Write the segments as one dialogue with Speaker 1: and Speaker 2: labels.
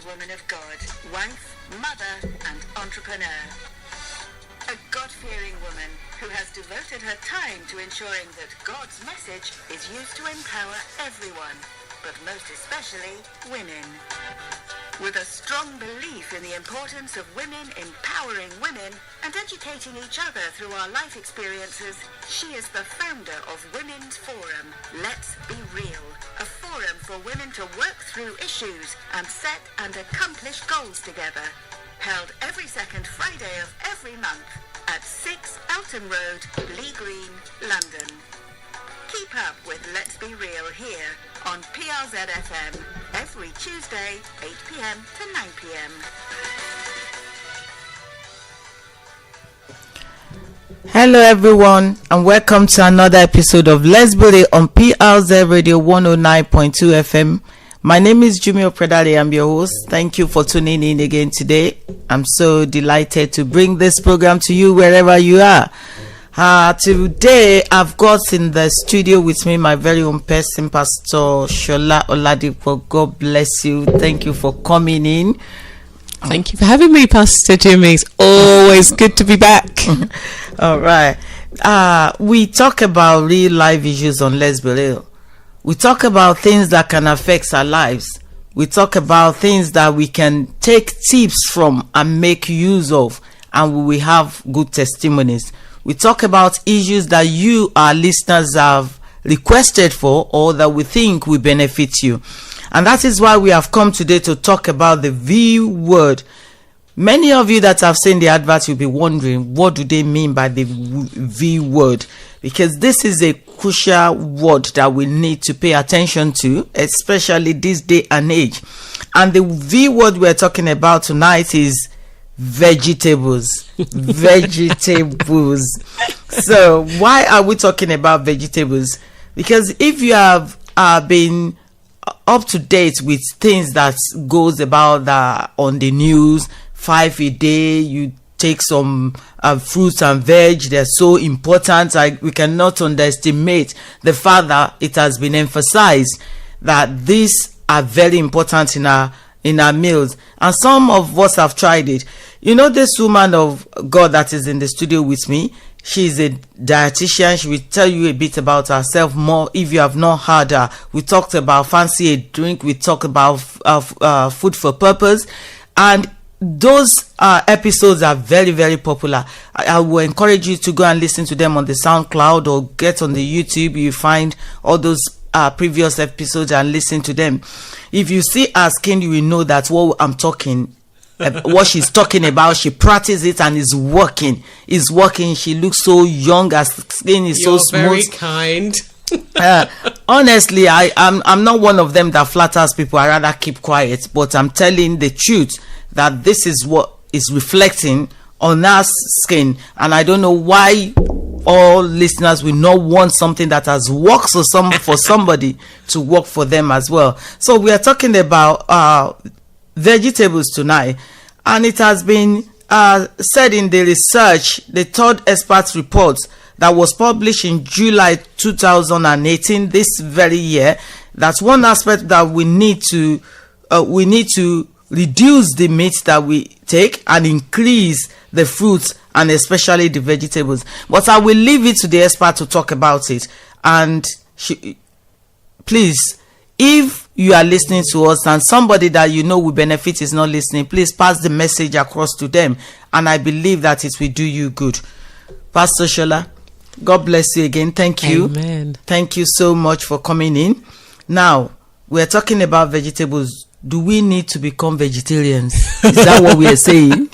Speaker 1: woman of God, wife, mother, and entrepreneur. A God-fearing woman who has devoted her time to ensuring that God's message is used to empower everyone, but most especially women. With a strong belief in the importance of women empowering women and educating each other through our life experiences, she is the founder of Women's Forum, Let's Be Real, a forum for women to work through issues and set and accomplish goals together. Held every second Friday of every month at 6 Elton Road, Lee Green, London. Keep up with Let's Be Real here on PRZ FM every Tuesday, 8 p.m. to 9 p.m.
Speaker 2: Hello everyone, and welcome to another episode of Let's Be Real on PRZ Radio 109.2 FM. My name is Jummy Opedare. I'm your host. Thank you for tuning in again today. I'm so delighted to bring this program to you wherever you are. Today, I've got in the studio with me my very own person, Pastor Sola OladipoThe. God bless you. Thank you for coming in.
Speaker 3: Thank you for having me, Pastor Jimmy. It's always good to be back.
Speaker 2: All right. We talk about real life issues on Let's Be Real. We talk about things that can affect our lives. We talk about things that we can take tips from and make use of, and we will have good testimonies. We talk about issues that you, our listeners, have requested for or that we think will benefit you. And that is why we have come today to talk about the V word. Many of you that have seen the advert will be wondering, what do they mean by the V word? Because this is a crucial word that we need to pay attention to, especially this day and age. And the V word we're talking about tonight is vegetables. Vegetables. So why are we talking about vegetables? Because if you have been up to date with things that goes about on the news, 5 a day, you take some fruits and veg. They're so important. We cannot underestimate the fact that it has been emphasized that these are very important in our meals. And some of us have tried it. You know, this woman of God that is in the studio with me, she's a dietitian. She will tell you a bit about herself more if you have not heard her. We talked about fancy a drink. We talked about food for purpose. And those episodes are very, very popular. I will encourage you to go and listen to them on the SoundCloud or get on the YouTube. You find all those previous episodes and listen to them. If you see her skin, you will know that what she's talking about, she practices it and is working. She looks so young. Her skin is so smooth.
Speaker 3: You're very kind.
Speaker 2: Honestly, I'm not one of them that flatters people. I rather keep quiet. But I'm telling the truth that this is what is reflecting on our skin. And I don't know why all listeners will not want something that has worked for somebody to work for them as well. So we are talking about vegetables tonight, and it has been said in the research, the third expert report that was published in July 2018, this very year, that's one aspect that we need to reduce the meat that we take and increase the fruits and especially the vegetables. But I will leave it to the expert to talk about it. And please, if you are listening to us and somebody that you know will benefit is not listening, please pass the message across to them. And I believe that it will do you good. Pastor Sola, God bless you again. Thank you.
Speaker 3: Amen.
Speaker 2: Thank you so much for coming in. Now, we're talking about vegetables. Do we need to become vegetarians? Is that what we are saying?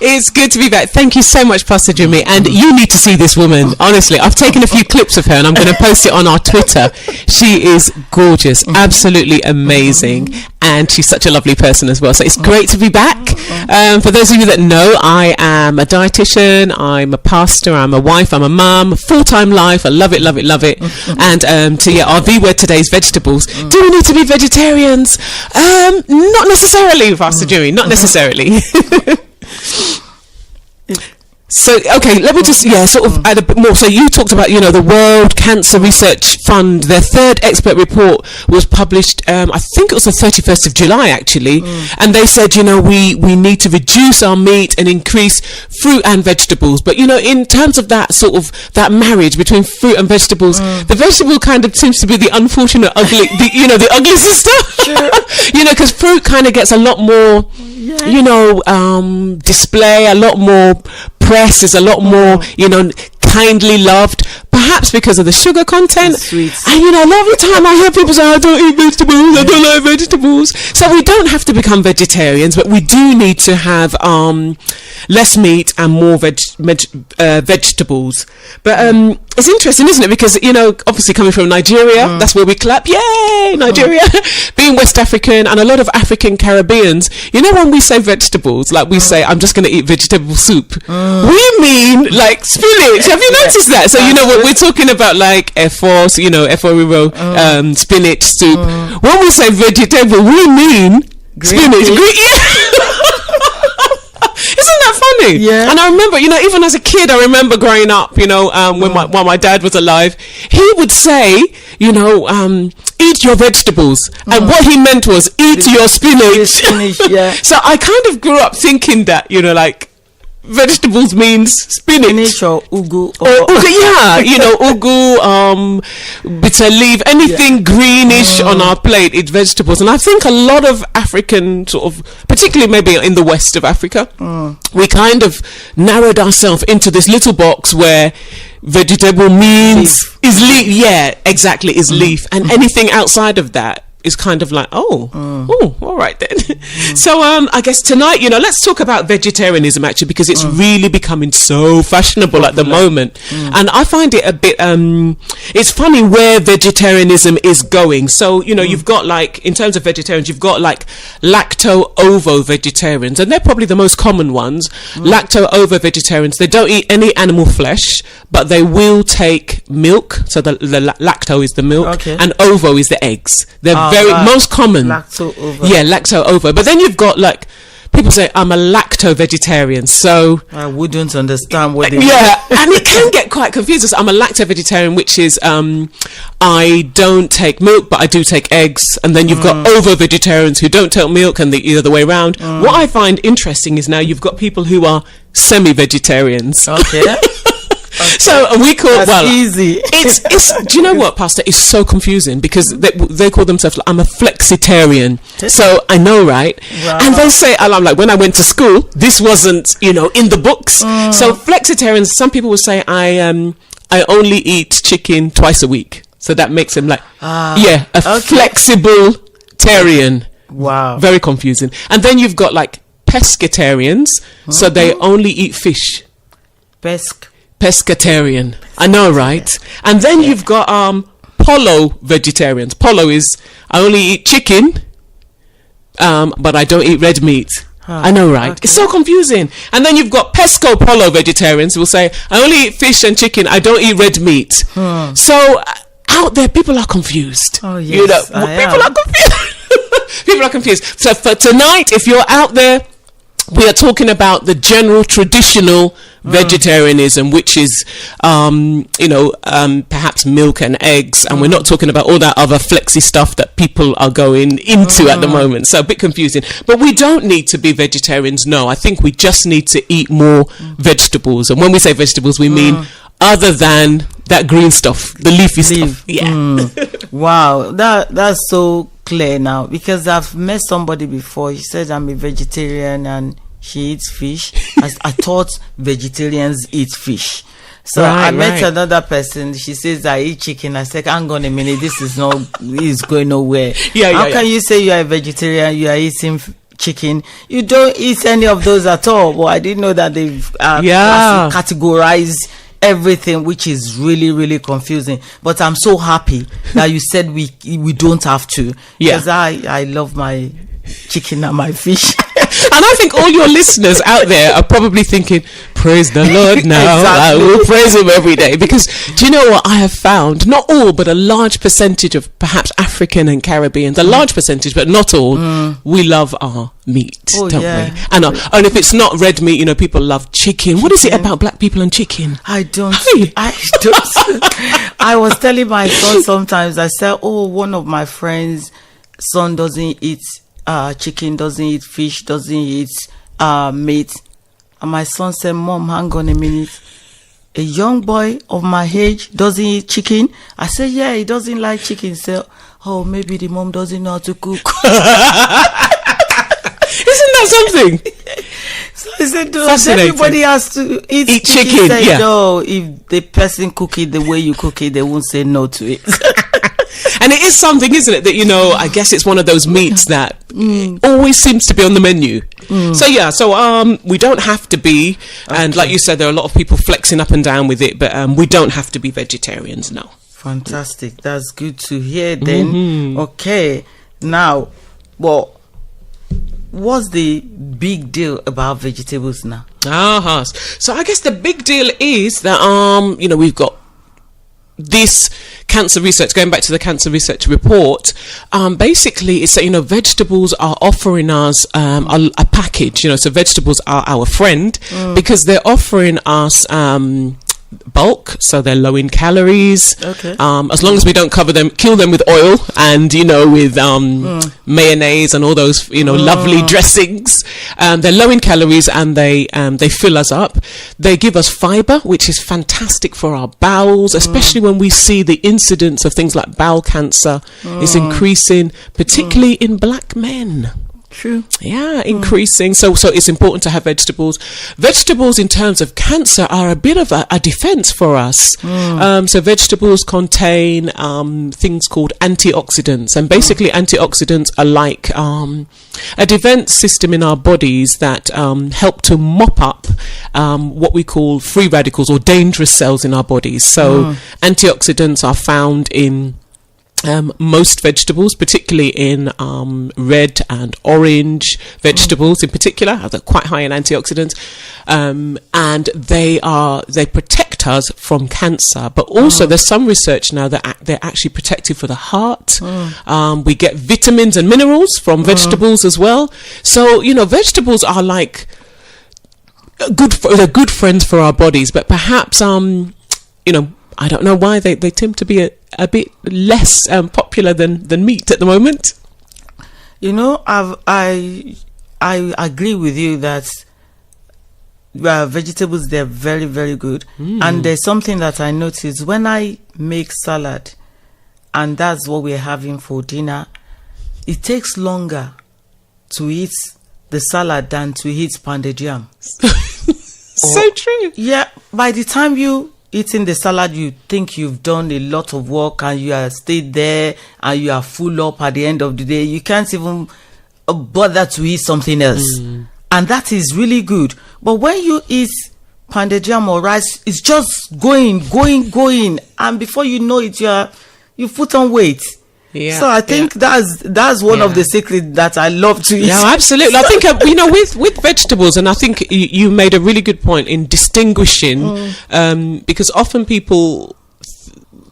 Speaker 3: It's good to be back. Thank you so much, Pastor Jimmy. And you need to see this woman. Honestly, I've taken a few clips of her and I'm going to post it on our Twitter. She is gorgeous, absolutely amazing. And she's such a lovely person as well. So it's great to be back. For those of you that know, I am a dietitian, I'm a pastor, I'm a wife, I'm a mum, full-time life. I love it, love it, love it. And our V word today is vegetables. Do we need to be vegetarians? Not necessarily, Pastor Jimmy, not necessarily. So, okay, let me just, sort of add a bit more. So you talked about, the World Cancer Research Fund. Their third expert report was published, I think it was the 31st of July, actually. And they said, we need to reduce our meat and increase fruit and vegetables. But, in terms of that sort of, that marriage between fruit and vegetables, the vegetable kind of seems to be the unfortunate ugly, the ugly sister. Sure. Because fruit kind of gets a lot more, display, a lot more press, is a lot more, kindly loved, perhaps because of the sugar content.
Speaker 2: Sweets.
Speaker 3: And a lot of the time I hear people say, I don't eat vegetables, I don't like vegetables. So we don't have to become vegetarians, but we do need to have less meat and more vegetables. But it's interesting, isn't it? Because, obviously coming from Nigeria, that's where we clap. Yay, Nigeria! Being West African and a lot of African Caribbeans, when we say vegetables, like we say, I'm just going to eat vegetable soup. We mean like spinach. Have you noticed that? So, what we're talking about, like efo, spinach soup. When we say vegetable, we mean spinach. Isn't that funny?
Speaker 2: Yeah.
Speaker 3: And I remember, even as a kid, I remember growing up, when my dad was alive, he would say, eat your vegetables. And what he meant was eat your spinach.
Speaker 2: Yeah.
Speaker 3: So I kind of grew up thinking that, like, vegetables means spinach
Speaker 2: or ugu
Speaker 3: ugu, bitter leaf, anything greenish on our plate, it's vegetables. And I think a lot of African sort of, particularly maybe in the west of Africa, we kind of narrowed ourselves into this little box where vegetable means is leaf. Yeah, exactly, is leaf. And anything outside of that is kind of like, all right then. So I guess tonight, let's talk about vegetarianism, actually, because it's really becoming so fashionable at the moment. And I find it a bit it's funny where vegetarianism is going. So you've got, like, in terms of vegetarians, you've got like lacto-ovo vegetarians, and they're probably the most common ones. Lacto-ovo vegetarians, they don't eat any animal flesh, but they will take milk. So the lacto is the milk, and ovo is the eggs. They're most common.
Speaker 2: Lacto-ovo.
Speaker 3: Yeah, lacto-ovo. But then you've got, like, people say, I'm a lacto-vegetarian, so
Speaker 2: I wouldn't understand what they
Speaker 3: and it can get quite confusing. So I'm a lacto-vegetarian, which is I don't take milk, but I do take eggs. And then you've got ovo-vegetarians who don't take milk, and the other way around. What I find interesting is now you've got people who are semi-vegetarians.
Speaker 2: Okay.
Speaker 3: So we call
Speaker 2: easy.
Speaker 3: It's do you know what, Pastor? It's so confusing because they call themselves, I'm a flexitarian. So I know, right?
Speaker 2: Wow.
Speaker 3: And they say, I'm like, when I went to school, this wasn't in the books. So flexitarians, some people will say, I only eat chicken twice a week. So that makes them like flexible tarian.
Speaker 2: Wow.
Speaker 3: Very confusing. And then you've got like pescatarians, so they only eat fish. Pescatarian. I know, right? And then you've got polo vegetarians. Polo is, I only eat chicken, but I don't eat red meat. I know, right? It's so confusing. And then you've got pesco polo vegetarians who will say, I only eat fish and chicken, I don't eat red meat. So out there, people are confused.
Speaker 2: Oh, yes,
Speaker 3: people are confused. People are confused. So for tonight, if you're out there, we are talking about the general traditional vegetarianism, which is, perhaps milk and eggs. And we're not talking about all that other flexi stuff that people are going into at the moment. So a bit confusing. But we don't need to be vegetarians. No, I think we just need to eat more vegetables. And when we say vegetables, we mean other than that green stuff, the leafy stuff. Yeah.
Speaker 2: Wow. That's so clear now, because I've met somebody before. She said, I'm a vegetarian and she eats fish. I thought vegetarians eat fish. So I met another person. She says, I eat chicken. I said, hang on a minute, this is going nowhere. How can you say you are a vegetarian, you are eating chicken? You don't eat any of those at all. Well, I didn't know that they've categorized everything, which is really, really confusing. But I'm so happy that you said we don't have to, because I love my chicken and my fish.
Speaker 3: And I think all your listeners out there are probably thinking, praise the Lord now.
Speaker 2: Exactly.
Speaker 3: I will praise him every day. Because do you know what I have found? Not all, but a large percentage of perhaps African and Caribbeans, a large percentage, but not all, we love our meat, don't we? And if it's not red meat, people love chicken. What is it about black people and chicken?
Speaker 2: I don't. I was telling my son sometimes, I said, one of my friends' son doesn't eat chicken, doesn't eat fish, doesn't eat meat. And my son said, Mom, hang on a minute. A young boy of my age doesn't eat chicken? I said, yeah, he doesn't like chicken. He said, maybe the mom doesn't know how to cook.
Speaker 3: Isn't that something?
Speaker 2: So he said, everybody has to eat chicken. He said, no, if the person cook it the way you cook it, they won't say no to it.
Speaker 3: And it is something, isn't it, that, I guess it's one of those meats that always seems to be on the menu. So we don't have to be, and like you said, there are a lot of people flexing up and down with it, but we don't have to be vegetarians, no.
Speaker 2: Fantastic. That's good to hear then. Okay. Now, what's the big deal about vegetables now?
Speaker 3: So I guess the big deal is that, we've got this cancer research, going back to the cancer research report, basically it's that, vegetables are offering us a package, so vegetables are our friend because they're offering us bulk, so they're low in calories. Okay. As long as we don't kill them with oil and with mayonnaise and all those lovely dressings. They're low in calories and they fill us up. They give us fiber, which is fantastic for our bowels, especially when we see the incidence of things like bowel cancer is increasing, particularly in black men.
Speaker 2: True.
Speaker 3: Yeah, increasing. So it's important to have vegetables. Vegetables in terms of cancer are a bit of a defense for us. So vegetables contain things called antioxidants, and basically antioxidants are like a defense system in our bodies that help to mop up what we call free radicals or dangerous cells in our bodies. So antioxidants are found in most vegetables, particularly in red and orange vegetables in particular, they're quite high in antioxidants, and they protect us from cancer. But also there's some research now that they're actually protective for the heart. We get vitamins and minerals from vegetables as well. So vegetables are like they're good friends for our bodies, but perhaps I don't know why they tend to be a bit less popular than meat at the moment.
Speaker 2: I agree with you that vegetables, they're very, very good. And there's something that I noticed when I make salad, and that's what we're having for dinner, it takes longer to eat the salad than to eat pounded yam.
Speaker 3: So true.
Speaker 2: Yeah, by the time you eating the salad, you think you've done a lot of work and you are stayed there and you are full up at the end of the day. You can't even bother to eat something else. And that is really good. But when you eat pounded yam or rice, it's just going. And before you know it, you put on weight. Yeah, so I think that's one of the secrets that I love to eat.
Speaker 3: Yeah, absolutely. I think with vegetables, and I think you made a really good point in distinguishing, because often people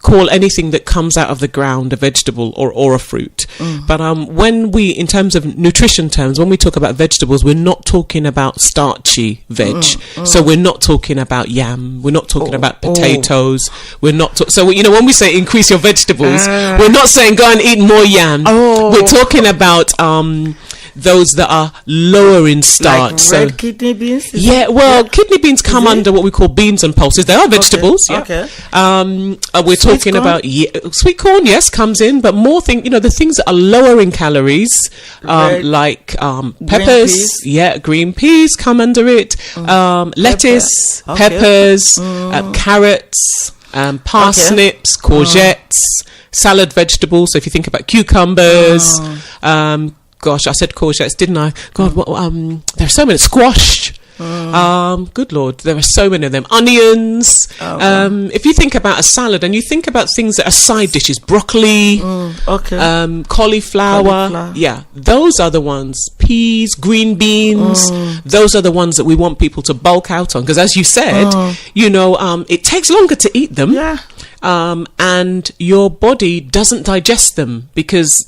Speaker 3: call anything that comes out of the ground a vegetable or a fruit. But when we, in terms of nutrition terms, when we talk about vegetables, we're not talking about starchy veg. So we're not talking about yam. We're not talking about potatoes. We're not. So when we say increase your vegetables, we're not saying go and eat more yam. We're talking about those that are lower in starch.
Speaker 2: Like red kidney beans?
Speaker 3: Kidney beans come under what we call beans and pulses. They are vegetables. Okay. We're talking about sweet corn. Yes, comes in, but more the things that are lower in calories, like peppers. Green peas come under it. Lettuce, peppers, carrots, parsnips, courgettes, salad vegetables. So if you think about cucumbers. Gosh, I said courgettes, didn't I? God, there's so many. Squash. Good Lord, there are so many of them. Onions. If you think about a salad and you think about things that are side dishes, broccoli, cauliflower. Yeah, those are the ones. Peas, green beans. Those are the ones that we want people to bulk out on. Because as you said, it takes longer to eat them.
Speaker 2: Yeah.
Speaker 3: And your body doesn't digest them because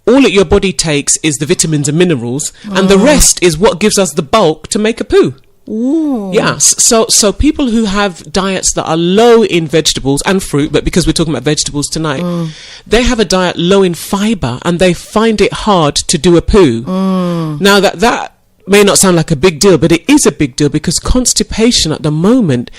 Speaker 3: all that your body takes is the vitamins and minerals, and the rest is what gives us the bulk to make a poo.
Speaker 2: Ooh.
Speaker 3: Yeah, so people who have diets that are low in vegetables and fruit, but because we're talking about vegetables tonight, they have a diet low in fiber, and they find it hard to do a poo. Now that may not sound like a big deal, but it is a big deal because constipation at the moment,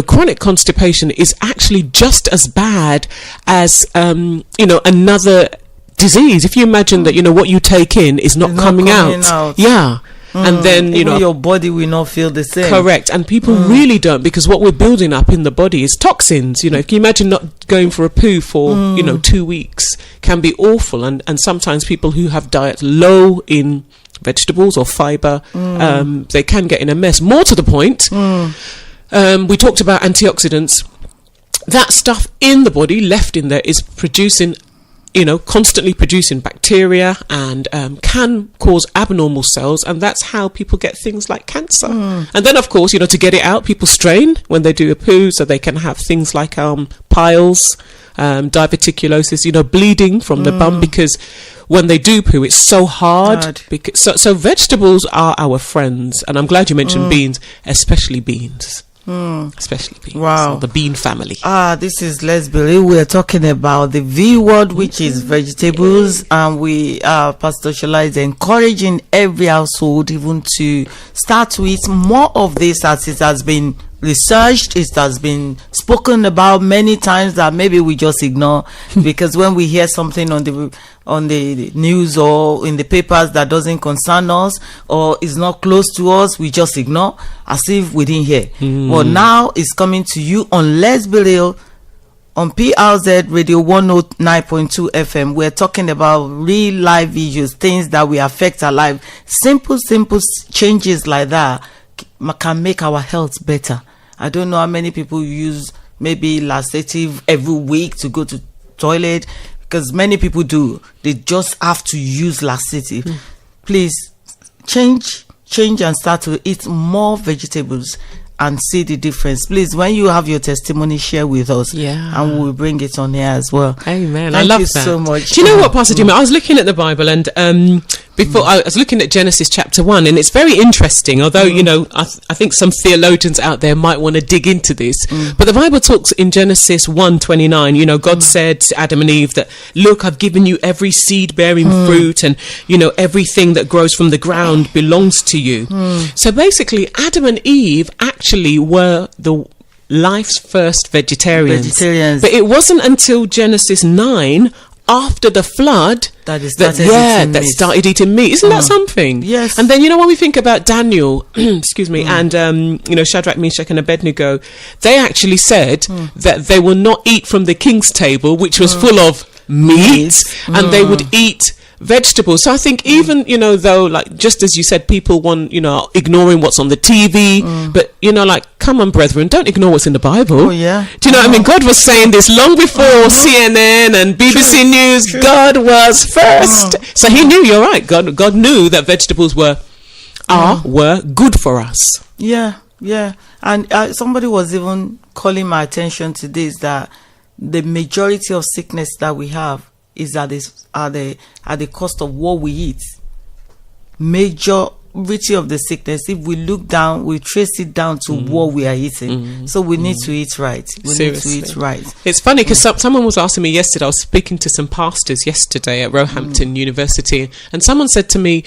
Speaker 3: chronic constipation is actually just as bad as another disease. If you imagine that what you take in is not coming out. Yeah. And then
Speaker 2: your body will not feel the same.
Speaker 3: Correct. And people really don't, because what we're building up in the body is toxins. If you imagine not going for a poo for 2 weeks, can be awful. And sometimes people who have diets low in vegetables or fiber, they can get in a mess. More to the point, we talked about antioxidants. That stuff in the body left in there is producing, constantly producing bacteria and can cause abnormal cells, and that's how people get things like cancer. And then, of course, to get it out, people strain when they do a poo, so they can have things like piles, diverticulosis, bleeding from the bum, because when they do poo, it's so hard. So vegetables are our friends, and I'm glad you mentioned beans, especially beans. Especially beans.
Speaker 2: Wow.
Speaker 3: The bean family.
Speaker 2: This is Let's Believe. We're talking about the V word, which is vegetables, and Pastor Sola is encouraging every household even to start to eat more of this, as it has been researched, it has been spoken about many times, that maybe we just ignore because when we hear something on the news or in the papers that doesn't concern us or is not close to us, we just ignore as if we didn't hear. But now it's coming to you on Let's Believe on PRZ Radio 109.2 FM. We're talking about real life issues, things that will affect our life. Simple changes like that can make our health better. I don't know how many people use maybe laxative every week to go to toilet, because many people do. They just have to use laxative. Please change and start to eat more vegetables and see the difference. Please, when you have your testimony, share with us, and we'll bring it on here as well.
Speaker 3: Amen.
Speaker 2: Thank
Speaker 3: I love
Speaker 2: you
Speaker 3: that
Speaker 2: so much.
Speaker 3: Do you know what, Pastor Jummy? I was looking at the Bible, and before I was looking at Genesis chapter 1, and it's very interesting, although I think some theologians out there might want to dig into this, but the Bible talks in Genesis 1:29, God said to Adam and Eve that, look, I've given you every seed bearing fruit, and everything that grows from the ground belongs to you. So basically Adam and Eve actually were the life's first vegetarians. But it wasn't until Genesis 9, after the flood, that started eating meat. Isn't that something?
Speaker 2: Yes.
Speaker 3: And then when we think about Daniel, excuse me, and Shadrach, Meshach, and Abednego, they actually said that they will not eat from the king's table, which was full of meat, and they would eat vegetables. So I think even though, like, just as you said, people want ignoring what's on the TV, but come on, brethren, don't ignore what's in the Bible.
Speaker 2: Do you know
Speaker 3: what I mean? God was saying this long before CNN and BBC News.
Speaker 2: True.
Speaker 3: God was first, so He knew. You're right. God knew that vegetables were good for us.
Speaker 2: Yeah. And somebody was even calling my attention to this, that the majority of sickness that we have is at the cost of what we eat. Majority of the sickness, if we look down, we trace it down to what we are eating. So we need to eat right.
Speaker 3: Seriously.
Speaker 2: Need to eat right.
Speaker 3: It's funny because someone was asking me yesterday. I was speaking to some pastors yesterday at Roehampton University, and someone said to me,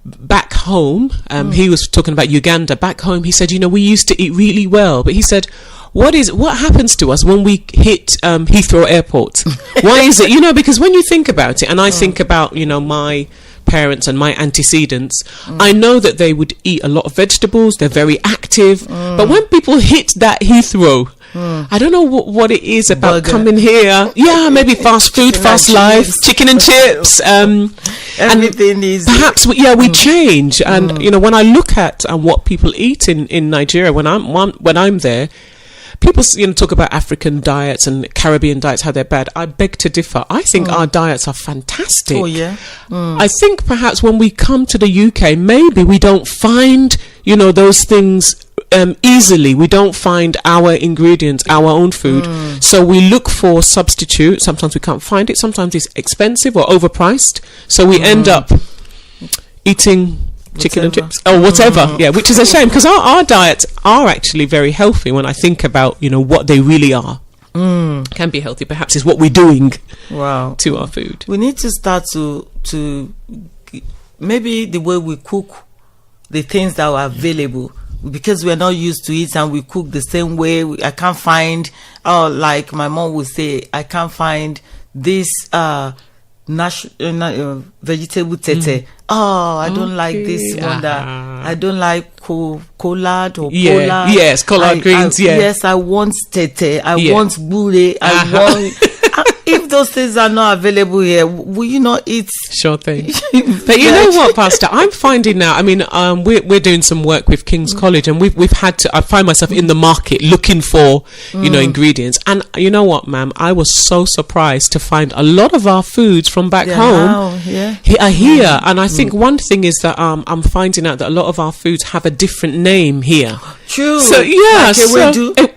Speaker 3: back home, he was talking about Uganda. Back home, he said, we used to eat really well, but he said, what happens to us when we hit Heathrow Airport? Why is it? Because when you think about it, and I think about my parents and my antecedents, I know that they would eat a lot of vegetables. They're very active, but when people hit that Heathrow, I don't know what it is about
Speaker 2: Burger.
Speaker 3: coming here. Yeah, maybe fast food, fast life, chicken and chips.
Speaker 2: Everything is
Speaker 3: perhaps we change. And you know, when I look at what people eat in Nigeria, when I'm there, people talk about African diets and Caribbean diets, how they're bad. I beg to differ. I think our diets are fantastic.
Speaker 2: Oh yeah.
Speaker 3: I think perhaps when we come to the UK, maybe we don't find those things easily. We don't find our ingredients, our own food, so we look for substitute. Sometimes we can't find it. Sometimes it's expensive or overpriced, so we end up eating chicken and chips or whatever. Which is a shame, because our diets are actually very healthy. When I think about what they really are, can be healthy. Perhaps is what we're doing to our food.
Speaker 2: We need to start to maybe the way we cook the things that are available, because we're not used to it and we cook the same way. I can't find, like my mom would say, I can't find this vegetable tete. I don't like this one. That I don't like collard or pollard.
Speaker 3: Yes, collard greens.
Speaker 2: Yes, I want tete. I want bure. I want. If those things are not available here, will you not eat?
Speaker 3: Sure thing. But you know what, Pastor? I'm finding now. I mean, we're doing some work with King's College, and we've had to. I find myself in the market looking for ingredients, and you know what, ma'am? I was so surprised to find a lot of our foods from back home are here, and I think one thing is that I'm finding out that a lot of our foods have a different name here.
Speaker 2: True.
Speaker 3: So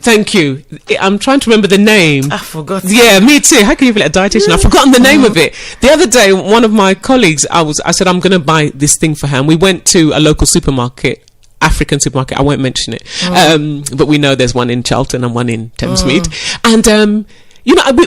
Speaker 3: thank you. I'm trying to remember the name.
Speaker 2: I forgot.
Speaker 3: Yeah, me too. How can you be like a dietitian? I've forgotten the name of it. The other day, one of my colleagues, I said I'm going to buy this thing for her, and we went to a local supermarket, African supermarket. I won't mention it, but we know there's one in Charlton and one in Thamesmead, and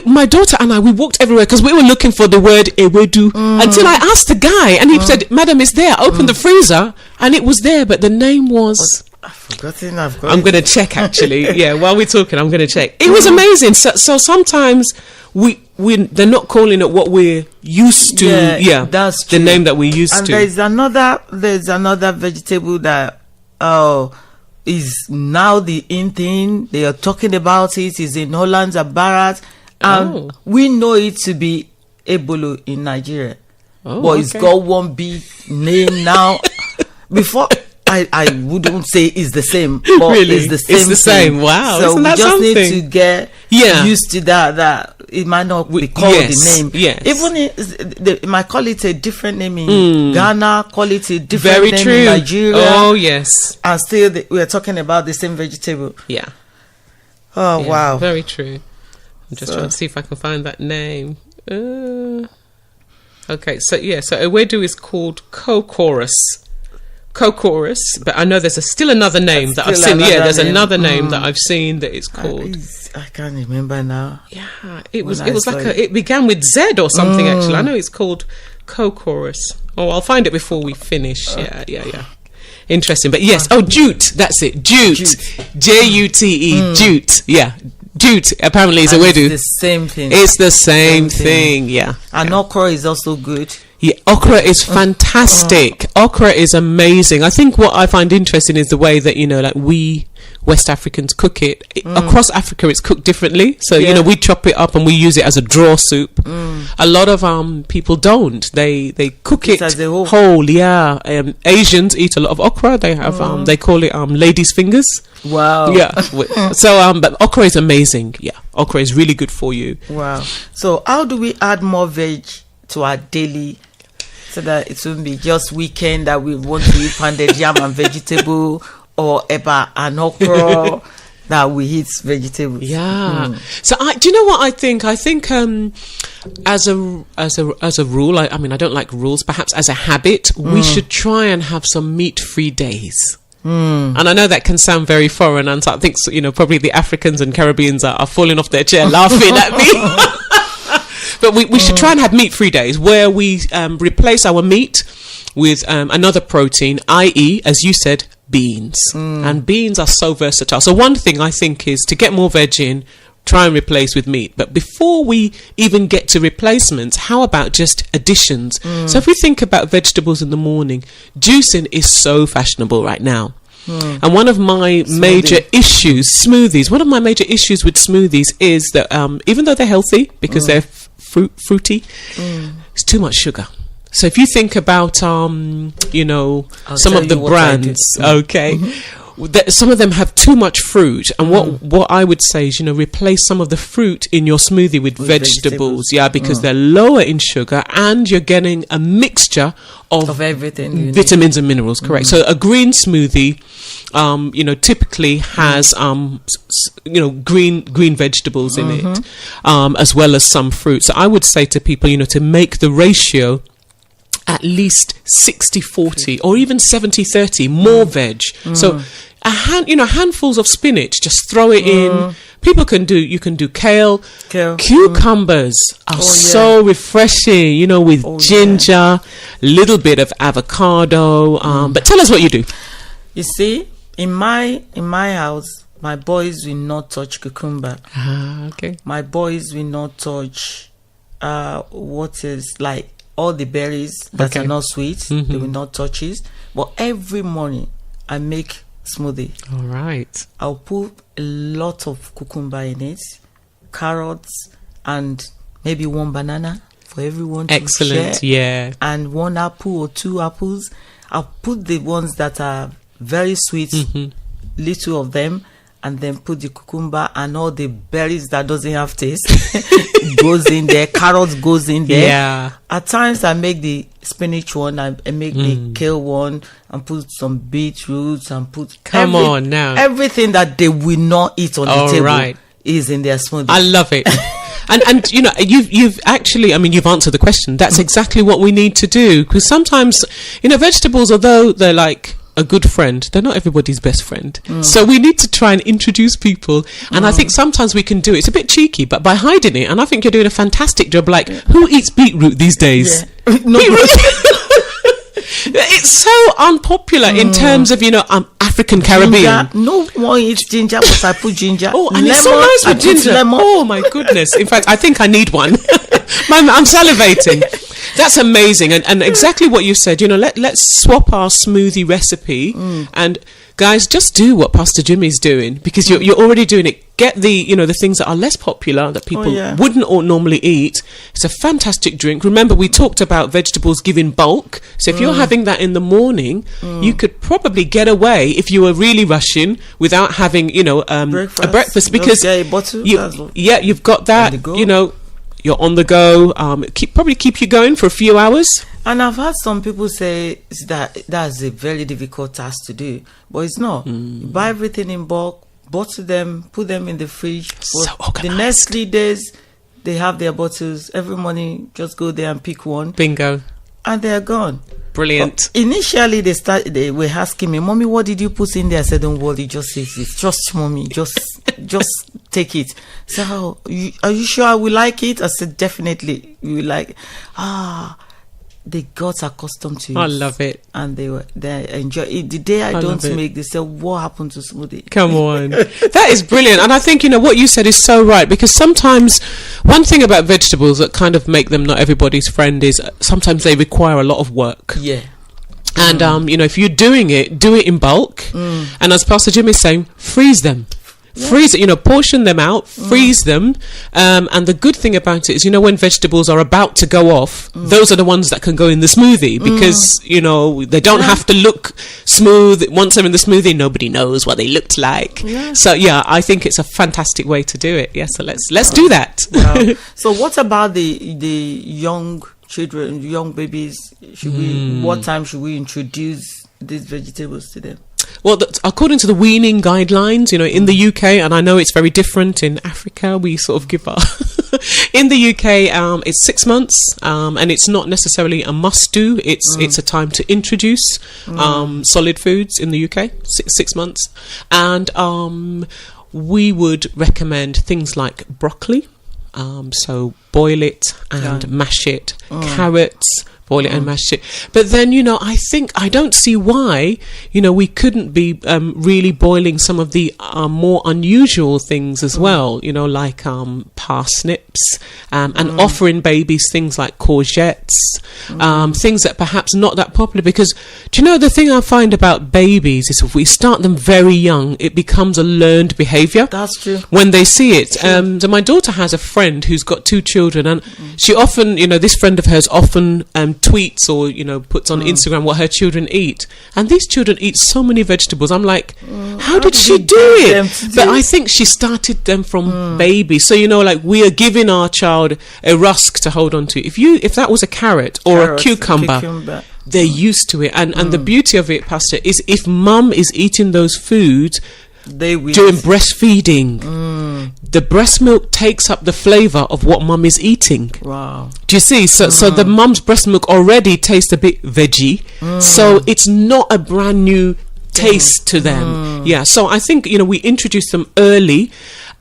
Speaker 3: my daughter and I, we walked everywhere because we were looking for the word ewedu until I asked the guy, and he said, "Madam, it's there." I opened the freezer and it was there, but the name was.
Speaker 2: I've forgotten.
Speaker 3: I'm going to check actually. Yeah, while we're talking, I'm going to check. It was amazing. So sometimes they're not calling it what we're used to. Yeah,
Speaker 2: that's true.
Speaker 3: The name that we're used to.
Speaker 2: There's another vegetable that is now the in thing. They are talking about it. Is in Holland and Barat, and we know it to be ebolo in Nigeria. But it's got one big name now. Before. I wouldn't say it's the same, but
Speaker 3: really?
Speaker 2: It's the same.
Speaker 3: It's the same. Wow!
Speaker 2: So
Speaker 3: Isn't that
Speaker 2: we just
Speaker 3: something?
Speaker 2: need to get used to that it might not be called the name.
Speaker 3: Yes.
Speaker 2: Even they might call it a different name in Ghana, call it a different name in Nigeria.
Speaker 3: Oh yes.
Speaker 2: And still we are talking about the same vegetable.
Speaker 3: Yeah.
Speaker 2: Oh wow!
Speaker 3: Very true. I'm just trying to see if I can find that name. Okay, so Ewedu is called Cocorus, but I know there's still another name that I've seen. Yeah, there's another name that I've seen that it's called.
Speaker 2: I can't remember now.
Speaker 3: Yeah, it was like it began with Z or something. Actually, I know it's called Cocorus. Oh, I'll find it before we finish. Yeah. Interesting, but yes. Oh, jute. That's it. Jute. Jute. Jute. Yeah. Jute apparently is Ewedu.
Speaker 2: It's the same thing.
Speaker 3: It's the same thing. Yeah.
Speaker 2: And okra is also good.
Speaker 3: Yeah, okra is fantastic. Okra is amazing. I think what I find interesting is the way that, like we West Africans cook it. Across Africa, it's cooked differently. So, we chop it up and we use it as a draw soup. A lot of people don't. They cook it
Speaker 2: as a
Speaker 3: whole. Yeah. Asians eat a lot of okra. They have they call it ladies' fingers.
Speaker 2: Wow.
Speaker 3: Yeah. So but okra is amazing. Yeah. Okra is really good for you.
Speaker 2: Wow. So how do we add more veg to our daily, so that it won't be just weekend that we want to eat pounded yam and vegetable, or eba and okra that we eat vegetables?
Speaker 3: Yeah. So do you know what I think? I think as a rule, I mean I don't like rules. Perhaps as a habit, we should try and have some meat-free days. And I know that can sound very foreign, and so I think probably the Africans and Caribbeans are falling off their chair laughing at me. But we should try and have meat-free days where we replace our meat with another protein, i.e., as you said, beans. And beans are so versatile. So one thing I think is to get more veg in, try and replace with meat. But before we even get to replacements, how about just additions? So if we think about vegetables in the morning, juicing is so fashionable right now. And one of my major issues with smoothies is that even though they're healthy because they're fruity, it's too much sugar. So if you think about some of the brands, some of them have too much fruit, and what I would say is, replace some of the fruit in your smoothie with vegetables. Because they're lower in sugar and you're getting a mixture of everything, vitamins and minerals. Correct. So a green smoothie, typically has green vegetables in it, as well as some fruit. So I would say to people, to make the ratio at least 60-40 or even 70-30 more veg. So handfuls of spinach, just throw it in. You can do kale. Cucumbers are so refreshing, with ginger, little bit of avocado. But tell us what you do.
Speaker 2: You see, in my house, my boys will not touch cucumber.
Speaker 3: Okay.
Speaker 2: My boys will not touch what is like all the berries that are not sweet. They will not touch it. But every morning I make smoothie.
Speaker 3: All right.
Speaker 2: I'll put a lot of cucumber in it, carrots, and maybe one banana for everyone to
Speaker 3: Excellent,
Speaker 2: share.
Speaker 3: yeah.
Speaker 2: And one apple or two apples. I'll put the ones that are very sweet, little of them, and then put the cucumber and all the berries that doesn't have taste goes in there. Carrots goes in there.
Speaker 3: Yeah.
Speaker 2: At times I make the spinach one, I make the kale one, and put some beetroots and put everything that they will not eat on the table is in their smoothie.
Speaker 3: I love it. And you've actually, you've answered the question. That's exactly what we need to do, because sometimes, vegetables, although they're like a good friend, they're not everybody's best friend. So we need to try and introduce people, and I think sometimes we can do it. It's a bit cheeky, but by hiding it, and I think you're doing a fantastic job. Like, who eats beetroot these days? Beetroot. It's so unpopular in terms of African Caribbean.
Speaker 2: Ginger. No one eats ginger, but I put ginger.
Speaker 3: Oh, and it's so nice with ginger. Oh my goodness! In fact, I think I need one. I'm salivating. That's amazing, and exactly what you said. Let's swap our smoothie recipe, and guys, just do what Pastor Jimmy's doing, because you're already doing it. Get the things that are less popular that people wouldn't or normally eat. It's a fantastic drink. Remember, we talked about vegetables giving bulk. So if you're having that in the morning, you could probably get away, if you were really rushing, without having a breakfast, because you've got that. You're on the go. Probably keep you going for a few hours.
Speaker 2: And I've had some people say that that's a very difficult task to do, but it's not. You buy everything in bulk, bottle them, put them in the fridge.
Speaker 3: So organized.
Speaker 2: The next 3 days, they have their bottles. Every morning, just go there and pick one.
Speaker 3: Bingo.
Speaker 2: And they're gone.
Speaker 3: Brilliant.
Speaker 2: But initially, they were asking me, "Mommy, what did you put in there?" I said, "Don't worry, just take it. Trust Mommy, just take it." So, are you sure I will like it? I said, "Definitely, you will like it." They got accustomed to it.
Speaker 3: I love it.
Speaker 2: And they enjoy it. The day I don't make, they say, "What happened to smoothie?"
Speaker 3: Come on. That is brilliant. And I think, what you said is so right, because sometimes one thing about vegetables that kind of make them not everybody's friend is sometimes they require a lot of work.
Speaker 2: Yeah.
Speaker 3: And, if you're doing it, do it in bulk. And as Pastor Jimmy is saying, freeze them. Freeze it, portion them out, freeze them, and the good thing about it is, when vegetables are about to go off, those are the ones that can go in the smoothie, because they don't have to look smooth. Once they're in the smoothie, nobody knows what they looked like. So I think it's a fantastic way to do it. So let's do that.
Speaker 2: Wow. So what about the young children, young babies? What time should we introduce these vegetables to them?
Speaker 3: Well, according to the weaning guidelines, in the UK, and I know it's very different in Africa, we sort of give our... in the UK, it's 6 months, and it's not necessarily a must-do. It's a time to introduce solid foods in the UK, 6 months. And we would recommend things like broccoli, so boil it and mash it, carrots, boil it and mash it. But then, I don't see why, we couldn't be really boiling some of the more unusual things as well, like parsnips, and offering babies things like courgettes, things that perhaps not that popular. Because, do you know, the thing I find about babies is if we start them very young, it becomes a learned behaviour.
Speaker 2: That's true.
Speaker 3: When they see it. So my daughter has a friend who's got 2 children, and she often, this friend of hers often tweets or, puts on Instagram what her children eat. And these children eat so many vegetables. I'm like, how did she do it? But I think she started them from baby. So, like we are giving our child a rusk to hold on to. If that was a carrot or a cucumber, they're used to it. And the beauty of it, Pastor, is if mum is eating those foods during breastfeeding, the breast milk takes up the flavour of what mum is eating.
Speaker 2: Wow.
Speaker 3: Do you see? So the mum's breast milk already tastes a bit veggie. So it's not a brand new taste to them. Yeah. So I think, we introduce them early.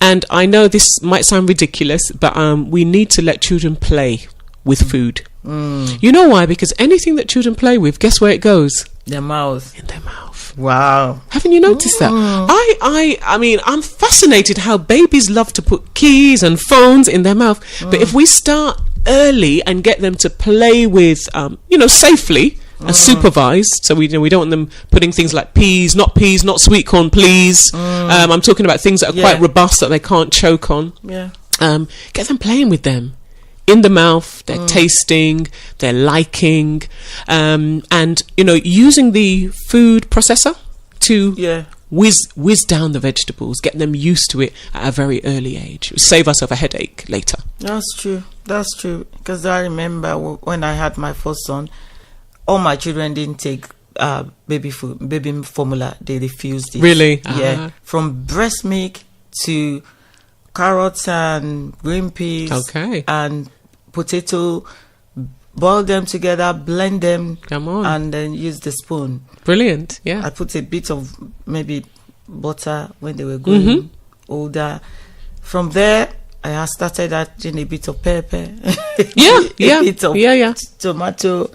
Speaker 3: And I know this might sound ridiculous, but we need to let children play with food. You know why? Because anything that children play with, guess where it goes?
Speaker 2: Their mouth.
Speaker 3: In their mouth.
Speaker 2: Wow.
Speaker 3: Haven't you noticed that? I mean, I'm fascinated how babies love to put keys and phones in their mouth. But if we start early and get them to play with, safely and supervised, so we don't want them putting things like peas, not sweet corn, please. I'm talking about things that are quite robust that they can't choke on.
Speaker 2: Yeah.
Speaker 3: Get them playing with them. In the mouth, they're tasting, they're liking, and using the food processor to whiz down the vegetables, get them used to it at a very early age. Save us of a headache later.
Speaker 2: That's true. Because I remember when I had my first son, all my children didn't take baby formula. They refused it.
Speaker 3: Really?
Speaker 2: Yeah. From breast milk to carrots and green peas.
Speaker 3: Okay.
Speaker 2: And potato, boil them together, blend them.
Speaker 3: Come on.
Speaker 2: And then use the spoon.
Speaker 3: Brilliant. Yeah.
Speaker 2: I put a bit of maybe butter when they were going older. From there, I started adding a bit of pepper. A bit of tomato.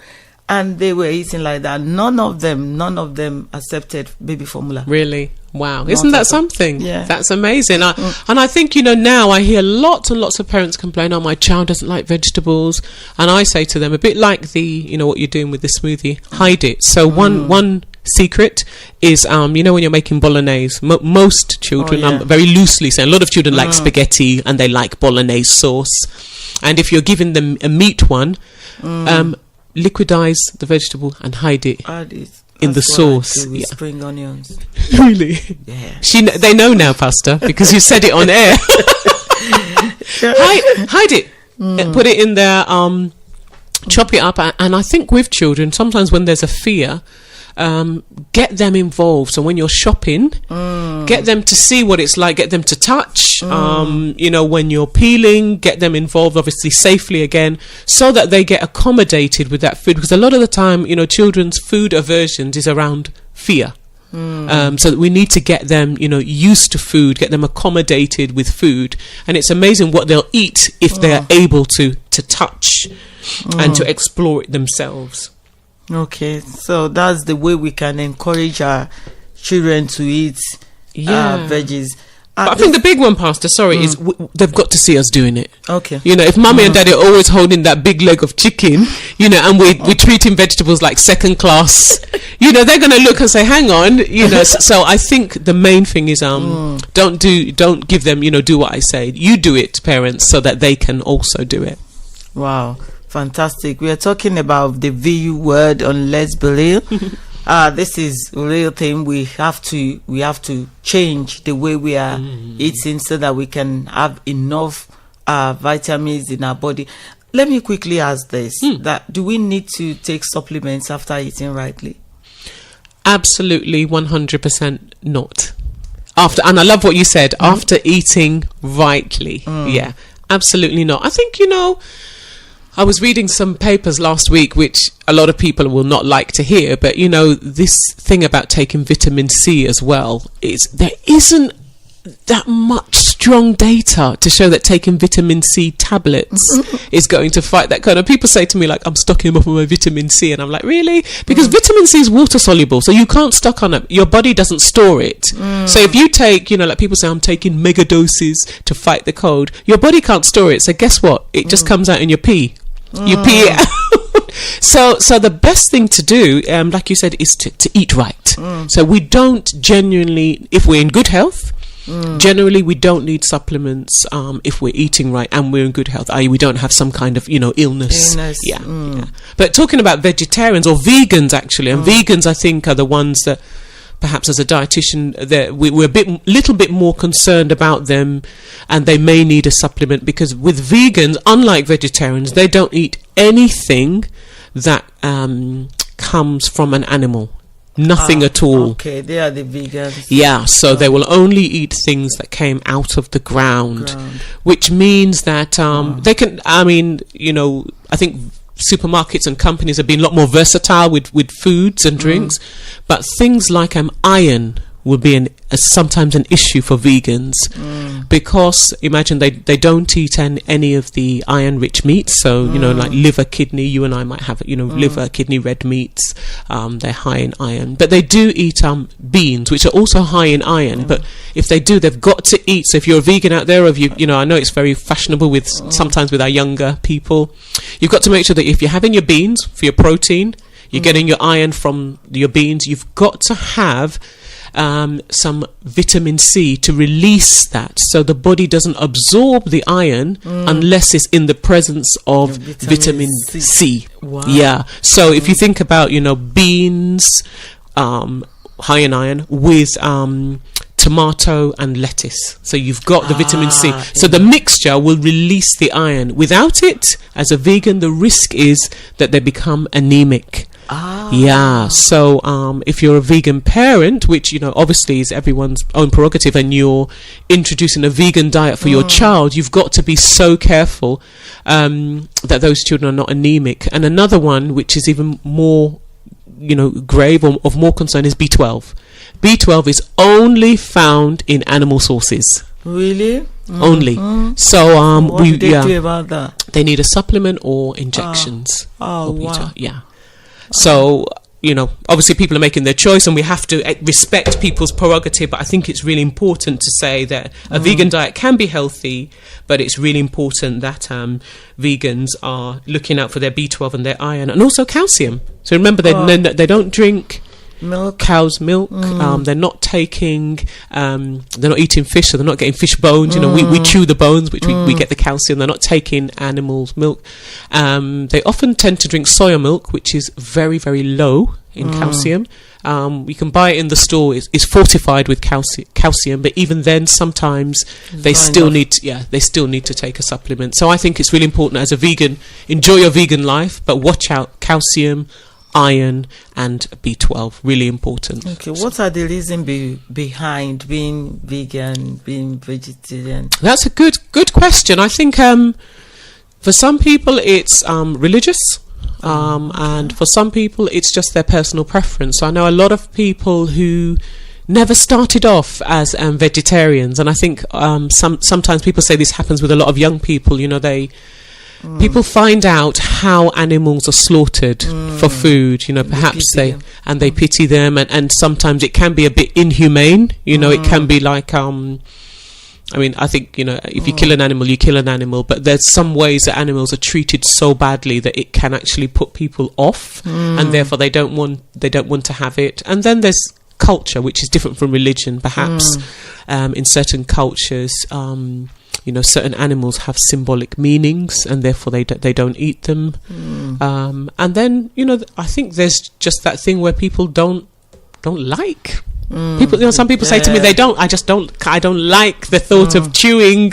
Speaker 2: And they were eating like that. None of them accepted baby formula.
Speaker 3: Really? Wow. Isn't that something?
Speaker 2: Yeah.
Speaker 3: That's amazing. And I think, now I hear lots and lots of parents complain, my child doesn't like vegetables. And I say to them, a bit like what you're doing with the smoothie, hide it. So one secret is, when you're making bolognese, most children, I'm very loosely saying, a lot of children like spaghetti and they like bolognese sauce. And if you're giving them a meat one, liquidize the vegetable and hide it in the sauce.
Speaker 2: With spring onions.
Speaker 3: Really?
Speaker 2: Yeah.
Speaker 3: They know now, Pastor, because you said it on air. Hide it. Put it in there. Chop it up. And I think with children, sometimes when there's a fear, get them involved. So when you're shopping, get them to see what it's like, get them to touch. When you're peeling, get them involved, obviously safely again, so that they get accommodated with that food. Because a lot of the time, children's food aversions is around fear. So that we need to get them, used to food, get them accommodated with food. And it's amazing what they'll eat if they are able to touch and to explore it themselves.
Speaker 2: Okay, so that's the way we can encourage our children to eat veggies.
Speaker 3: But I think the big one, Pastor, is they've got to see us doing it.
Speaker 2: Okay.
Speaker 3: If Mummy and Daddy are always holding that big leg of chicken, and we're treating vegetables like second class, they're going to look and say, hang on, So I think the main thing is don't give them, do what I say. You do it, parents, so that they can also do it.
Speaker 2: Wow. Fantastic. We are talking about the VU word on Let's Believe. This is a real thing. We have to change the way we are eating so that we can have enough vitamins in our body. Let me quickly ask this: that do we need to take supplements after eating rightly?
Speaker 3: Absolutely, 100% not. And I love what you said. After eating rightly, absolutely not. I think I was reading some papers last week, which a lot of people will not like to hear, but this thing about taking vitamin C as well, there isn't that much strong data to show that taking vitamin C tablets is going to fight that kind of. People say to me, like, I'm stocking up on my vitamin C, and I'm like, really? Because vitamin C is water soluble, so you can't stock on it. Your body doesn't store it. So if you take, like people say, I'm taking mega doses to fight the cold, your body can't store it. So guess what? It just comes out in your pee. You pee it out. So the best thing to do, like you said, is to eat right. So we don't genuinely, if we're in good health, generally we don't need supplements if we're eating right and we're in good health, i.e. we don't have some kind of illness. Yeah. But talking about vegetarians or vegans, actually, and vegans I think are the ones that perhaps as a dietitian that we're little bit more concerned about them, and they may need a supplement, because with vegans, unlike vegetarians, they don't eat anything that comes from an animal. Nothing at all.
Speaker 2: Okay, they are the vegans.
Speaker 3: Yeah, so they will only eat things that came out of the ground. Which means that they can, I think supermarkets and companies have been a lot more versatile with foods and drinks, but things like iron will be sometimes an issue for vegans, because imagine they don't eat any of the iron rich meats, so like liver, kidney. You and I might have liver, kidney, red meats. They're high in iron, but they do eat beans, which are also high in iron. But if they do, they've got to eat. So if you're a vegan out there, or if I know it's very fashionable with sometimes with our younger people, you've got to make sure that if you're having your beans for your protein, you're getting your iron from your beans. You've got to have some vitamin C to release that, so the body doesn't absorb the iron unless it's in the presence of vitamin C.
Speaker 2: Wow.
Speaker 3: Yeah. So if you think about beans, high in iron, with tomato and lettuce, so you've got the vitamin C. So the mixture will release the iron. Without it, as a vegan, the risk is that they become anemic. Yeah, so if you're a vegan parent, which obviously is everyone's own prerogative, and you're introducing a vegan diet for your child, you've got to be so careful that those children are not anemic. And another one, which is even more grave or of more concern, is B12. B12 is only found in animal sources.
Speaker 2: Really?
Speaker 3: Only. So
Speaker 2: what do they do about that?
Speaker 3: They need a supplement or injections.
Speaker 2: Wow.
Speaker 3: Yeah. So, obviously people are making their choice, and we have to respect people's prerogative, but I think it's really important to say that a vegan diet can be healthy, but it's really important that vegans are looking out for their B12 and their iron, and also calcium. So remember, they don't drink cow's milk. They're not taking they're not eating fish, so they're not getting fish bones. We chew the bones, which we get the calcium. They're not taking animals' milk. They often tend to drink soya milk, which is very, very low in calcium. We can buy it in the store. It's fortified with calcium, but even then, sometimes they still need to take a supplement. So I think it's really important as a vegan, enjoy your vegan life, but watch out: calcium, iron, and B12. Really important.
Speaker 2: Okay, what are the reasons behind being vegan, being vegetarian?
Speaker 3: That's a good question. I think for some people it's religious. And for some people it's just their personal preference. So I know a lot of people who never started off as vegetarians, and I think sometimes people say this happens with a lot of young people. People find out how animals are slaughtered for food, perhaps they pity them, and sometimes it can be a bit inhumane. It can be like I think, if you kill an animal, you kill an animal, but there's some ways that animals are treated so badly that it can actually put people off, and therefore they don't want to have it. And then there's culture, which is different from religion, perhaps. In certain cultures, certain animals have symbolic meanings, and therefore they don't eat them. And then, I think there's just that thing where people don't like. People, some people say to me, I don't like the thought of chewing,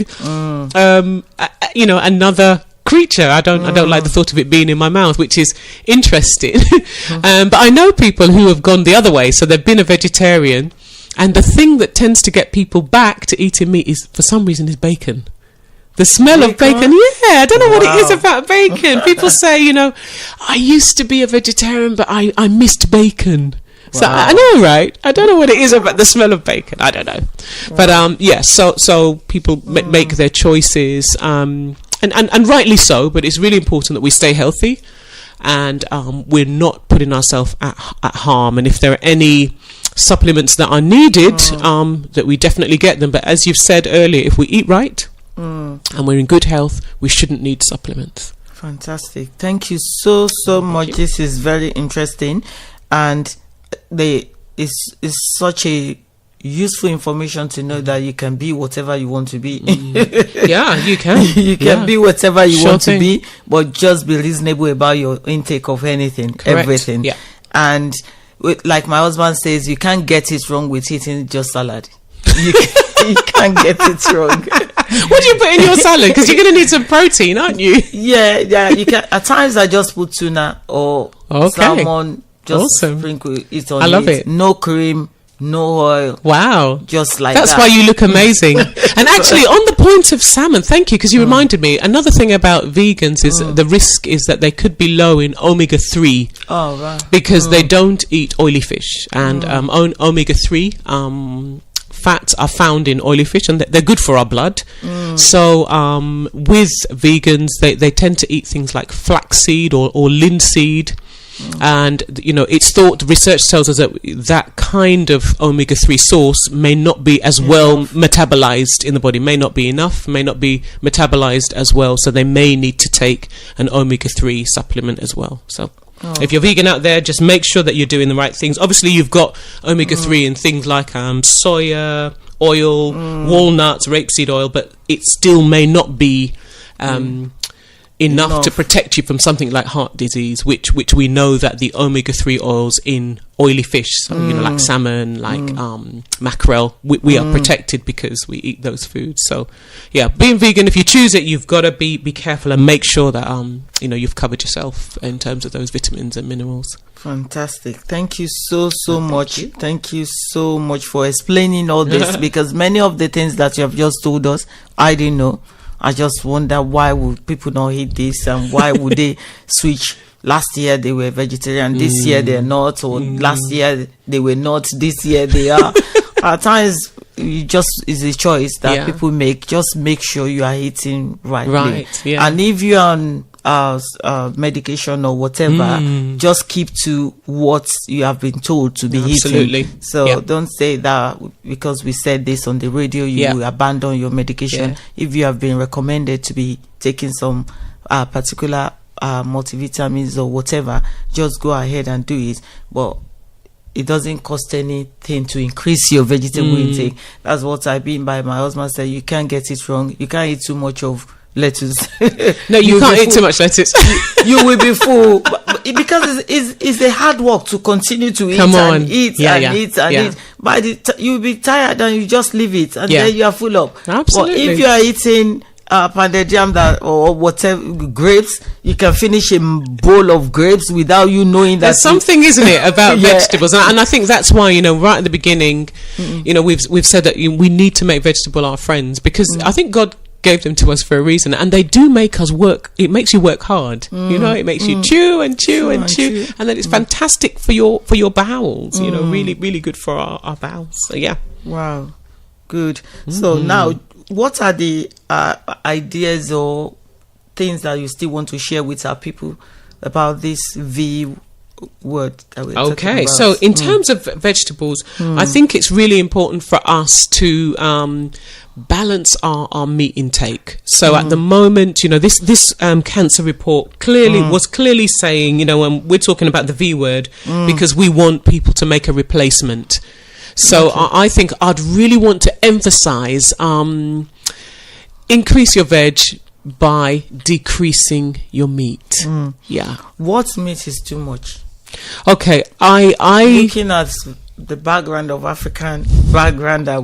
Speaker 3: another creature. I don't like the thought of it being in my mouth, which is interesting. But I know people who have gone the other way, so they've been a vegetarian, and the thing that tends to get people back to eating meat is, for some reason, is bacon. The smell of bacon. Yeah, I don't know what it is about bacon. People say, I used to be a vegetarian, but I missed bacon. So I know, right? I don't know what it is about the smell of bacon. I don't know. But so people make their choices, and rightly so. But it's really important that we stay healthy, and we're not putting ourselves at harm. And if there are any supplements that are needed, that we definitely get them. But as you've said earlier, if we eat right and we're in good health, we shouldn't need supplements.
Speaker 2: Fantastic. Thank you so much. This is very interesting, and it's such a useful information to know that you can be whatever you want to be.
Speaker 3: Yeah, you can.
Speaker 2: You can be whatever you want to be, but just be reasonable about your intake of anything. Correct. Everything. Yeah. And like my husband says, you can't get it wrong with eating just salad. You can't get it wrong.
Speaker 3: What do you put in your salad? Because you're going to need some protein, aren't you?
Speaker 2: Yeah. You can. At times, I just put tuna or salmon. Just sprinkle it on.
Speaker 3: I love it.
Speaker 2: No cream, no oil.
Speaker 3: Wow.
Speaker 2: Just like
Speaker 3: That's
Speaker 2: that.
Speaker 3: why you look amazing. And actually, on the point of salmon, thank you, because you reminded me, another thing about vegans is the risk is that they could be low in omega-3.
Speaker 2: Oh, right.
Speaker 3: Because they don't eat oily fish. And omega-3 fats are found in oily fish, and they're good for our blood. So with vegans, they tend to eat things like flaxseed or linseed. And it's thought, research tells us that kind of omega-3 source may not be as well metabolized in the body, may not be enough, may not be metabolized as well, so they may need to take an omega-3 supplement as well. So if you're vegan out there, just make sure that you're doing the right things. Obviously you've got omega-3 in things like soya oil, walnuts, rapeseed oil, but it still may not be enough to protect you from something like heart disease, which we know that the omega-3 oils in oily fish, so like salmon, like mackerel, we are protected because we eat those foods. So yeah, being vegan, if you choose it, you've got to be careful and make sure that you've covered yourself in terms of those vitamins and minerals.
Speaker 2: Fantastic. Thank you so much. Thank you so much for explaining all this, because many of the things that you have just told us, I didn't know. I just wonder, why would people not eat this, and why would they switch? Last year they were vegetarian, this year they're not, or last year they were not, this year they are. At times, it's a choice that people make. Just make sure you are eating rightly. Right. Yeah. And if you're on medication or whatever, just keep to what you have been told to be eating. So don't say that because we said this on the radio, you will abandon your medication. If you have been recommended to be taking some particular multivitamins or whatever, just go ahead and do it. But it doesn't cost anything to increase your vegetable intake. That's what I mean by, my husband said, you can't get it wrong. You can't eat too much of lettuce.
Speaker 3: No, you can't eat too much lettuce.
Speaker 2: You will be full, because it's a hard work to continue to eat and eat and eat. By you'll be tired and you just leave it, and then you are full up.
Speaker 3: Absolutely.
Speaker 2: But if you are eating pounded yam or whatever, grapes, you can finish a bowl of grapes without you knowing that.
Speaker 3: There's something, isn't it, about vegetables, and I think that's why, right at the beginning, we've said that we need to make vegetable our friends, because I think God gave them to us for a reason, and they do make us work. It makes you work hard. It makes you chew and chew and chew, and then it's fantastic for your bowels. Really, really good for our bowels. So yeah.
Speaker 2: Wow, good. So now, what are the ideas or things that you still want to share with our people about this V word that we're talking about?
Speaker 3: So in terms of vegetables, I think it's really important for us to balance our meat intake. So at the moment, this cancer report was clearly saying, when we're talking about the V word, because we want people to make a replacement. So I think I'd really want to emphasize increase your veg by decreasing your meat. Yeah.
Speaker 2: What meat is too much?
Speaker 3: Okay, I
Speaker 2: looking at the background of African background, that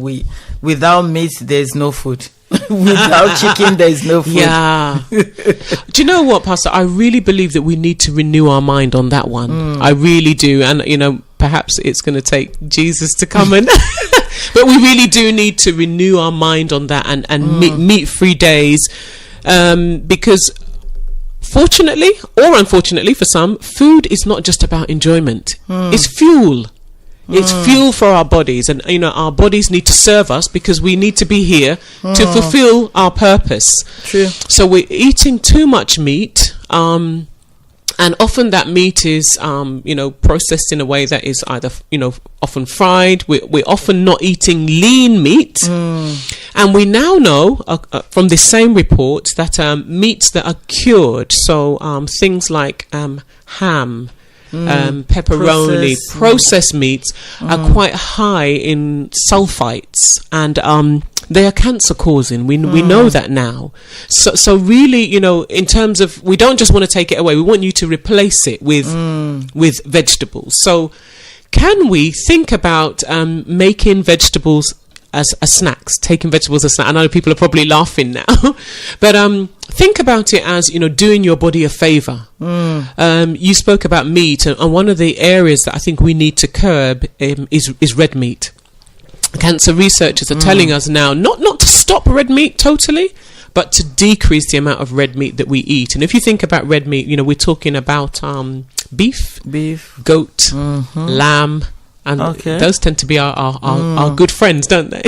Speaker 2: without meat there's no food. Without chicken there's no food.
Speaker 3: Yeah. Do you know what, Pastor? I really believe that we need to renew our mind on that one. I really do. And perhaps it's going to take Jesus to come and but we really do need to renew our mind on that, and meat-free days, because fortunately or unfortunately for some, food is not just about enjoyment. It's fuel. It's fuel for our bodies, and our bodies need to serve us because we need to be here to fulfill our purpose.
Speaker 2: True.
Speaker 3: So we're eating too much meat, and often that meat is processed in a way that is either often fried. We're often not eating lean meat, and we now know from the same report that meats that are cured, so things like ham, pepperoni, processed meats are quite high in sulfites, and they are cancer causing. We know that now. So really, in terms of, we don't just want to take it away. We want you to replace it with vegetables. So can we think about making vegetables as snacks, taking vegetables as snacks? I know people are probably laughing now, but think about it as, doing your body a favor. You spoke about meat, and one of the areas that I think we need to curb is red meat. Cancer researchers are telling us now not to stop red meat totally, but to decrease the amount of red meat that we eat. And if you think about red meat, we're talking about beef, goat, lamb, and those tend to be our good friends, don't they?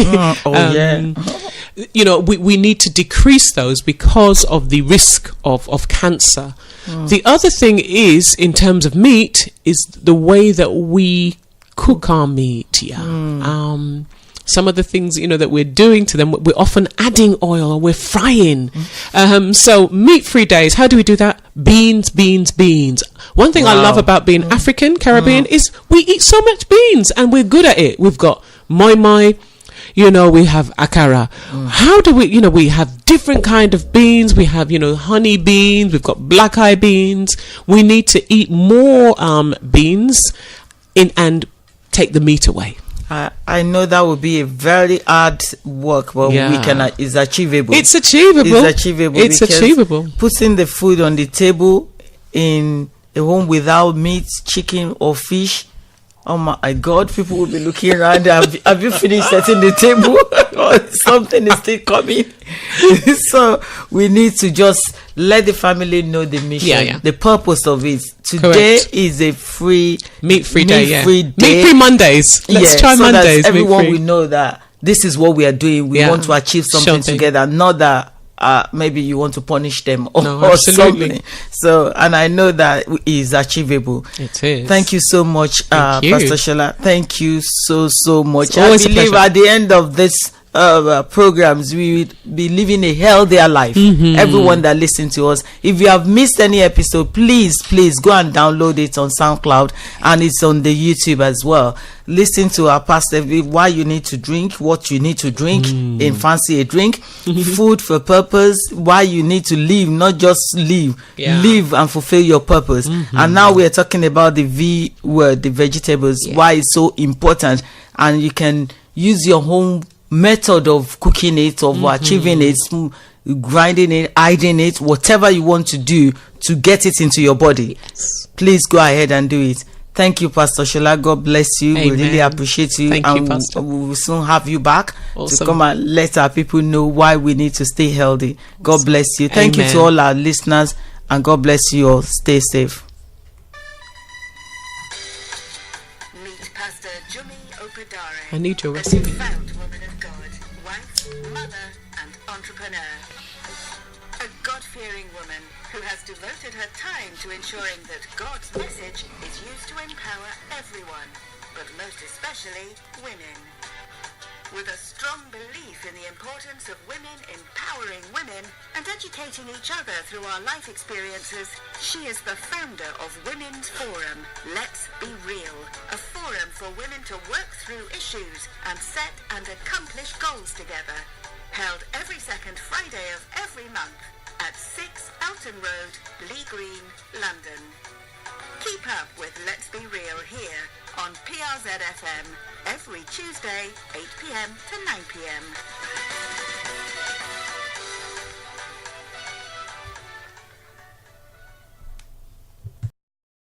Speaker 3: We need to decrease those because of the risk of cancer. The other thing is, in terms of meat, is the way that we cook our meat. Some of the things that we're doing to them, we're often adding oil, or we're frying. So meat-free days, how do we do that? Beans. One thing I love about being African Caribbean is we eat so much beans, and we're good at it. We've got moi, we have akara. How do we have different kind of beans. We have honey beans, we've got black eye beans. We need to eat more beans and take the meat away.
Speaker 2: I know that would be a very hard work, but it's achievable.
Speaker 3: It's achievable.
Speaker 2: Putting the food on the table in a home without meat, chicken or fish, oh my God, people will be looking around. Have you finished setting the table? Or something is still coming. So we need to just let the family know the mission, the purpose of it. Today is a meat-free day.
Speaker 3: Meat-free Mondays. Let's try
Speaker 2: so
Speaker 3: Mondays.
Speaker 2: That everyone will know that this is what we are doing. We want to achieve something together, not that maybe you want to punish them or something. So, and I know that is achievable.
Speaker 3: It is.
Speaker 2: Thank you so much, Pastor Sola. Thank you so much.
Speaker 3: I believe
Speaker 2: at the end of this programs, we will be living a healthier life. Everyone that listens to us, if you have missed any episode, please go and download it on SoundCloud, and it's on the YouTube as well. Listen to our pastor, why you need to drink, what you need to drink in fancy a drink, food for purpose, why you need to live, not just live and fulfill your purpose. And now we are talking about the V word, the vegetables, why it's so important, and you can use your home method of cooking it, of achieving it, grinding it, hiding it, whatever you want to do to get it into your body. Please go ahead and do it. Thank you, Pastor Sola. God bless you.
Speaker 3: Amen.
Speaker 2: We really appreciate you.
Speaker 3: Thank you, Pastor.
Speaker 2: We will soon have you back
Speaker 3: to
Speaker 2: come and let our people know why we need to stay healthy. God bless you. Thank you to all our listeners, and God bless you all. Stay safe.
Speaker 1: Meet Pastor Jummy Opedare.
Speaker 3: I need your recipe.
Speaker 1: A devout woman of God, wife, mother, and entrepreneur. A God-fearing woman who has devoted her time to ensuring that God's message is used to empower everyone, but most especially women. With a strong belief in the importance of women empowering women and educating each other through our life experiences, she is the founder of Women's Forum, Let's Be Real, a forum for women to work through issues and set and accomplish goals together. Held every second Friday of every month at 6 Elton Road, Lee Green, London. Keep up with Let's Be Real here on PRZ FM every Tuesday, 8 p.m. to 9 p.m.